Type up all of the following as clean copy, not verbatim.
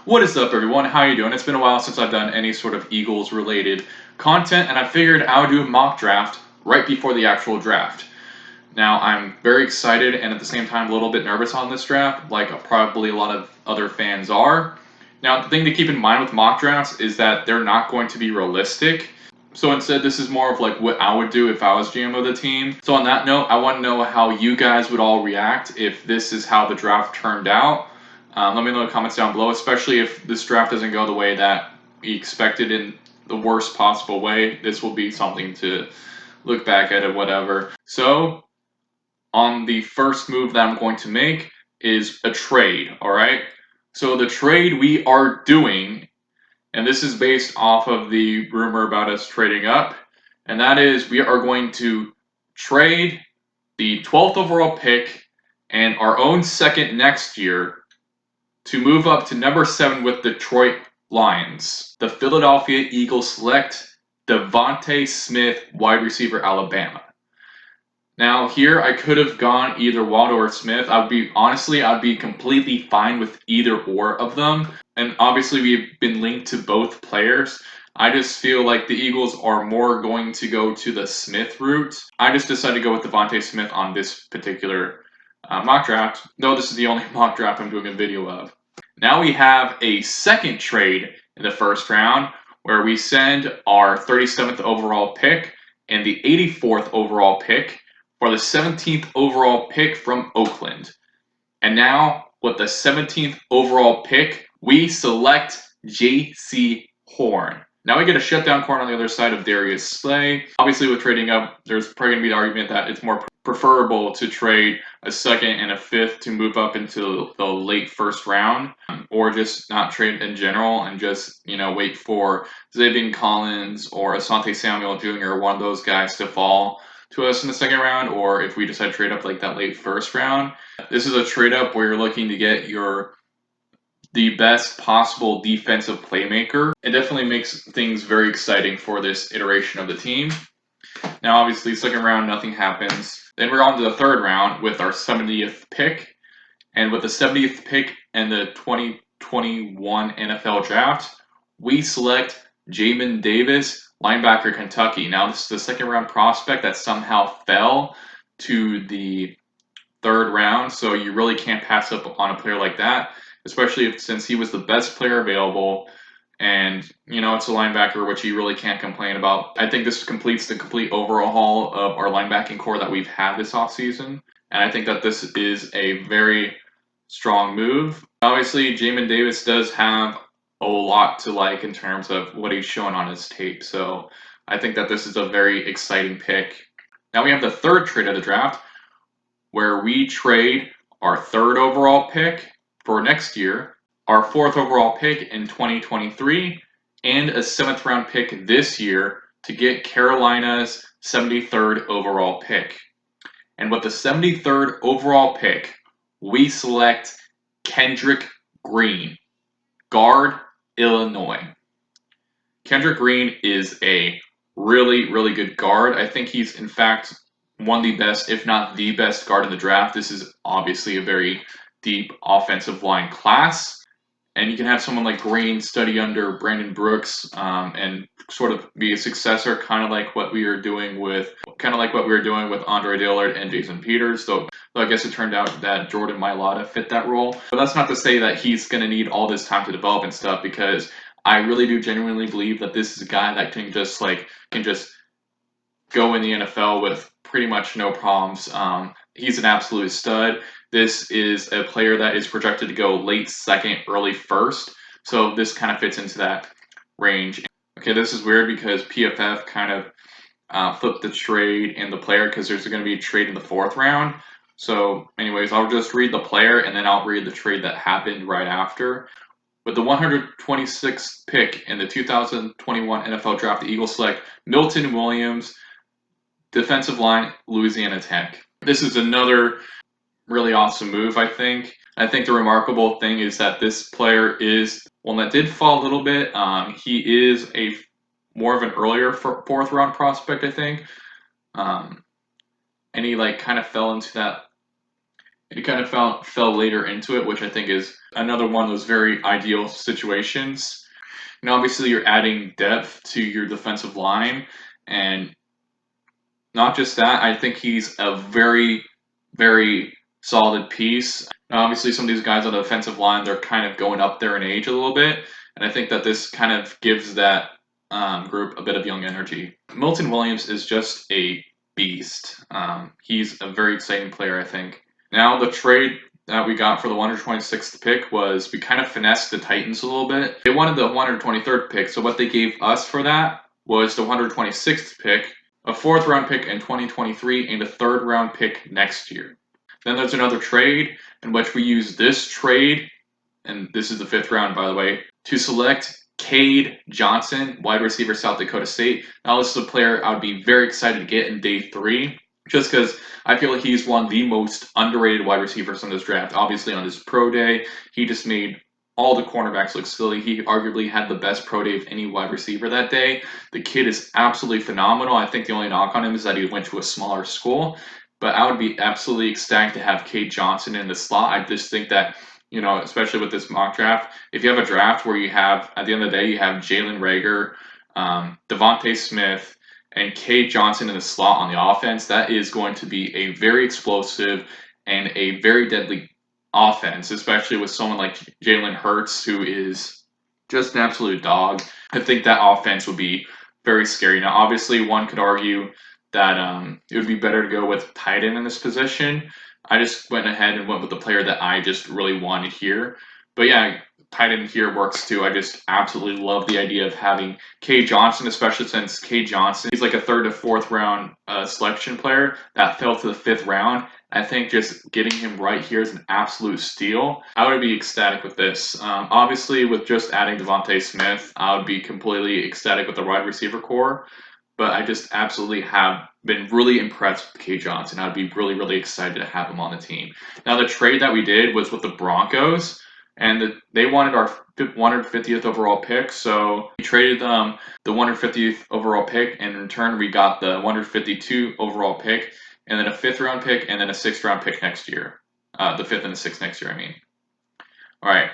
What is up, everyone? How you doing? It's been a while since I've done any sort of Eagles related content, and I figured I would do a mock draft right before the actual draft. Now, I'm very excited and at the same time a little bit nervous on this draft, like probably a lot of other fans are. Now, the thing to keep in mind with mock drafts is that they're not going to be realistic. So instead, this is more of like what I would do if I was GM of the team. So on that note, I want to know how you guys would all react if this is how the draft turned out. Let me know in the comments down below, especially if this draft doesn't go the way that we expected in the worst possible way. This will be something to look back at or whatever. So on the first move that I'm going to make is a trade, all right? So the trade we are doing, and this is based off of the rumor about us trading up, and that is we are going to trade the 12th overall pick and our own second next year to move up to number 7 with Detroit Lions. The Philadelphia Eagles select Devontae Smith, wide receiver, Alabama. Now here I could have gone either Waddle or Smith. I'd be completely fine with either or of them. And obviously we've been linked to both players. I just feel like the Eagles are more going to go to the Smith route. I just decided to go with Devontae Smith on this particular mock draft, though this is the only mock draft I'm doing a video of. Now we have a second trade in the first round where we send our 37th overall pick and the 84th overall pick for the 17th overall pick from Oakland. And now with the 17th overall pick, we select J.C. Horn. Now we get a shutdown corner on the other side of Darius Slay. Obviously with trading up, there's probably going to be the argument that it's more preferable to trade a second and a fifth to move up into the late first round, or just not trade in general and just, wait for Zaven Collins or Asante Samuel Jr., one of those guys to fall to us in the second round, or if we decide to trade up like that late first round. This is a trade up where you're looking to get the best possible defensive playmaker. It definitely makes things very exciting for this iteration of the team. Now, obviously, second round, nothing happens. Then we're on to the third round with our 70th pick. And with the 70th pick and the 2021 NFL Draft, we select Jamin Davis, linebacker, Kentucky. Now, this is the second round prospect that somehow fell to the third round, so you really can't pass up on a player like that, especially since he was the best player available. And, it's a linebacker, which you really can't complain about. I think this completes the complete overhaul of our linebacking core that we've had this offseason. And I think that this is a very strong move. Obviously, Jamin Davis does have a lot to like in terms of what he's shown on his tape. So I think that this is a very exciting pick. Now we have the third trade of the draft, where we trade our 3rd overall pick for next year, our 4th overall pick in 2023, and a 7th round pick this year to get Carolina's 73rd overall pick. And with the 73rd overall pick, we select Kendrick Green, guard, Illinois. Kendrick Green is a really, really good guard. I think he's, in fact, one of the best, if not the best guard in the draft. This is obviously a very deep offensive line class. And you can have someone like Green study under Brandon Brooks and sort of be a successor, kind of like what we were doing with Andre Dillard and Jason Peters. So I guess it turned out that Jordan Mailata fit that role. But that's not to say that he's going to need all this time to develop and stuff, because I really do genuinely believe that this is a guy that can just go in the NFL with pretty much no problems. He's an absolute stud. This is a player that is projected to go late second, early first. So this kind of fits into that range. Okay, this is weird because PFF kind of flipped the trade and the player, because there's going to be a trade in the 4th round. So anyways, I'll just read the player and then I'll read the trade that happened right after. With the 126th pick in the 2021 NFL Draft, the Eagles select Milton Williams, defensive line, Louisiana Tech. This is another really awesome move, I think. I think the remarkable thing is that this player is one that did fall a little bit. He is more of an earlier 4th round prospect, I think. And he kind of fell into It kind of fell later into it, which I think is another one of those very ideal situations. Obviously, you're adding depth to your defensive line, and not just that, I think he's a very, very solid piece. Now, obviously, some of these guys on the defensive line, they're kind of going up there in age a little bit, and I think that this kind of gives that group a bit of young energy. Milton Williams is just a beast. He's a very exciting player, I think. Now, the trade that we got for the 126th pick was we kind of finessed the Titans a little bit. They wanted the 123rd pick, so what they gave us for that was the 126th pick, a 4th round pick in 2023, and a 3rd round pick next year. Then there's another trade in which we use this trade, and this is the 5th round, by the way, to select Cade Johnson, wide receiver, South Dakota State. Now, this is a player I would be very excited to get in day 3, just because I feel like he's one of the most underrated wide receivers in this draft. Obviously, on his pro day, he just made all the cornerbacks look silly. He arguably had the best pro day of any wide receiver that day. The kid is absolutely phenomenal. I think the only knock on him is that he went to a smaller school. But I would be absolutely ecstatic to have Cade Johnson in the slot. I just think that, especially with this mock draft, if you have a draft where you have, at the end of the day, you have Jalen Reagor, Devontae Smith, and Cade Johnson in the slot on the offense, that is going to be a very explosive and a very deadly offense, especially with someone like Jalen Hurts, who is just an absolute dog. I think that offense would be very scary. Now, obviously, one could argue that it would be better to go with tight end in this position. I just went ahead and went with the player that I just really wanted here. But yeah, tight end here works too. I just absolutely love the idea of having Cade Johnson, especially since Cade Johnson, he's like a 3rd to 4th round selection player that fell to the 5th round. I think just getting him right here is an absolute steal. I would be ecstatic with this. Obviously, with just adding Devontae Smith, I would be completely ecstatic with the wide receiver core. But I just absolutely have been really impressed with Cade Johnson. I'd be really, really excited to have him on the team. Now, the trade that we did was with the Broncos, and they wanted our 150th overall pick, so we traded them the 150th overall pick, and in return, we got the 152 overall pick, and then a 5th round pick, and then a 6th round pick next year. The 5th and the 6th next year, I mean. All right.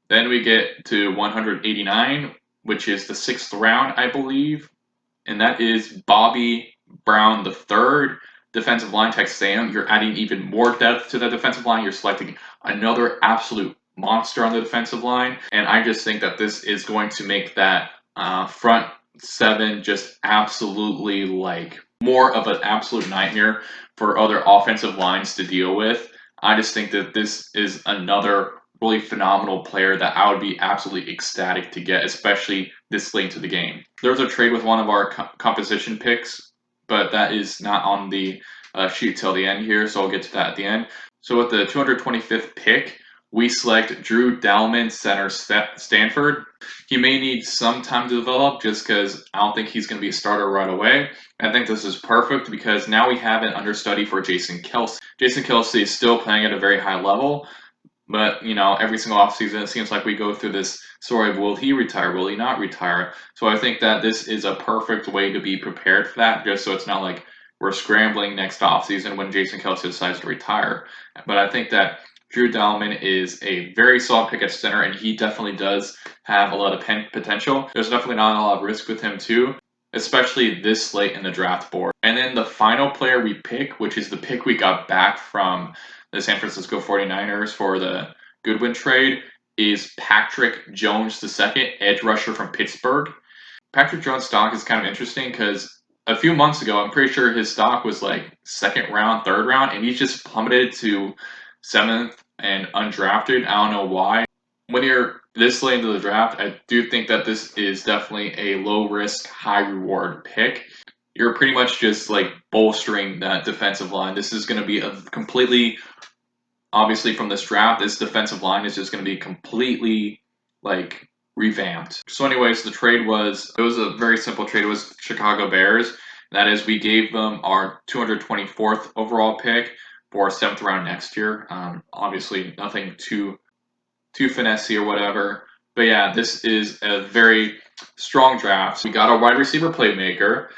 Then we get to 189, which is the 6th round, I believe. And that is Bobby Brown III, defensive line, Texas A&M. You're adding even more depth to the defensive line. You're selecting another absolute monster on the defensive line. And I just think that this is going to make that front 7 just absolutely like more of an absolute nightmare for other offensive lines to deal with. I just think that this is another really phenomenal player that I would be absolutely ecstatic to get, especially this late to the game. There was a trade with one of our composition picks, but that is not on the sheet till the end here, so I'll get to that at the end. So with the 225th pick, we select Drew Dalman, center, Stanford. He may need some time to develop just because I don't think he's going to be a starter right away. I think this is perfect because now we have an understudy for Jason Kelce. Jason Kelce is still playing at a very high level, but, every single offseason, it seems like we go through this story of will he retire, will he not retire? So I think that this is a perfect way to be prepared for that, just so it's not like we're scrambling next offseason when Jason Kelce decides to retire. But I think that Drew Dalman is a very solid pick at center, and he definitely does have a lot of potential. There's definitely not a lot of risk with him, too, especially this late in the draft board. And then the final player we pick, which is the pick we got back from the San Francisco 49ers for the Goodwin trade, is Patrick Jones II, edge rusher from Pittsburgh. Patrick Jones' stock is kind of interesting because a few months ago, I'm pretty sure his stock was like 2nd round, 3rd round, and he's just plummeted to 7th and undrafted. I don't know why. When you're this late into the draft, I do think that this is definitely a low risk, high reward pick. You're pretty much just like bolstering that defensive line. This is going to be a completely, obviously from this draft, this defensive line is just going to be completely like revamped. So anyways, it was a very simple trade. It was Chicago Bears. That is, we gave them our 224th overall pick for 7th round next year. Obviously nothing too finessey or whatever. But yeah, this is a very strong draft. We got a wide receiver playmaker.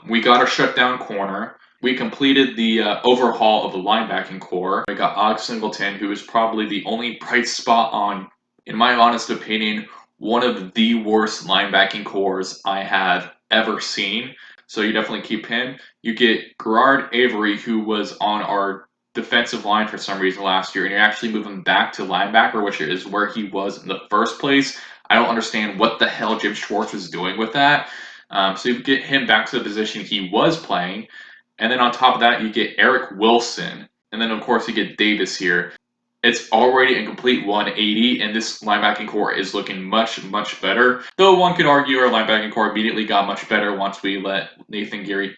We got a shutdown corner. We completed the overhaul of the linebacking core. We got Og Singleton, who is probably the only bright spot on, in my honest opinion, one of the worst linebacking cores I have ever seen. So you definitely keep him. You get Gerard Avery, who was on our defensive line for some reason last year, and you actually move him back to linebacker, which is where he was in the first place. I don't understand what the hell Jim Schwartz was doing with that. So you get him back to the position he was playing. And then on top of that, you get Eric Wilson. And then, of course, you get Davis here. It's already a complete 180, and this linebacking core is looking much, much better. Though one could argue our linebacking core immediately got much better once we let Nathan Geary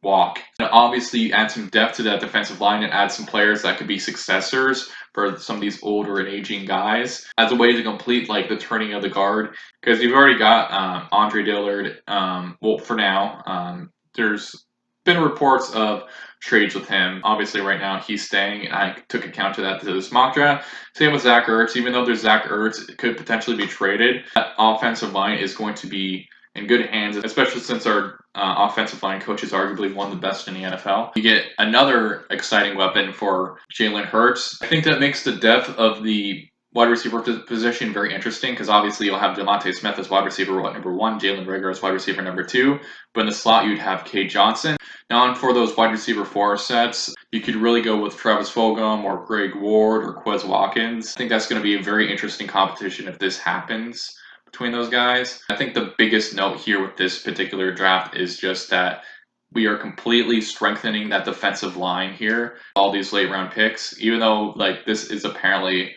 walk. Now, obviously, you add some depth to that defensive line and add some players that could be successors for some of these older and aging guys as a way to complete like the turning of the guard. Because you've already got Andre Dillard. Well, for now, there's been reports of trades with him. Obviously, right now he's staying. I took account to that to this mock draft. Same with Zach Ertz. Even though there's Zach Ertz, it could potentially be traded. That offensive line is going to be in good hands, especially since our offensive line coach is arguably one of the best in the NFL. You get another exciting weapon for Jalen Hurts. I think that makes the depth of the wide receiver position very interesting because obviously you'll have Devontae Smith as wide receiver number 1, Jalen Reagor as wide receiver number 2, but in the slot you'd have Cade Johnson. Now, for those wide receiver 4 sets, you could really go with Travis Fulgham or Greg Ward or Quez Watkins. I think that's going to be a very interesting competition if this happens between those guys. I think the biggest note here with this particular draft is just that we are completely strengthening that defensive line here. All these late round picks, even though like this is apparently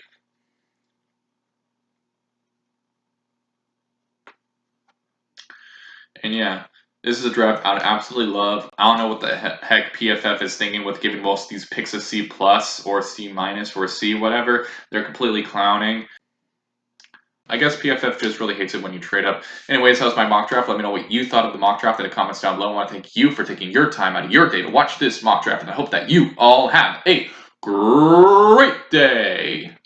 and yeah, this is a draft I'd absolutely love. I don't know what the heck PFF is thinking with giving most of these picks a C plus or C minus or C whatever. They're completely clowning. I guess PFF just really hates it when you trade up. Anyways, how's my mock draft? Let me know what you thought of the mock draft in the comments down below. I want to thank you for taking your time out of your day to watch this mock draft, and I hope that you all have a great day.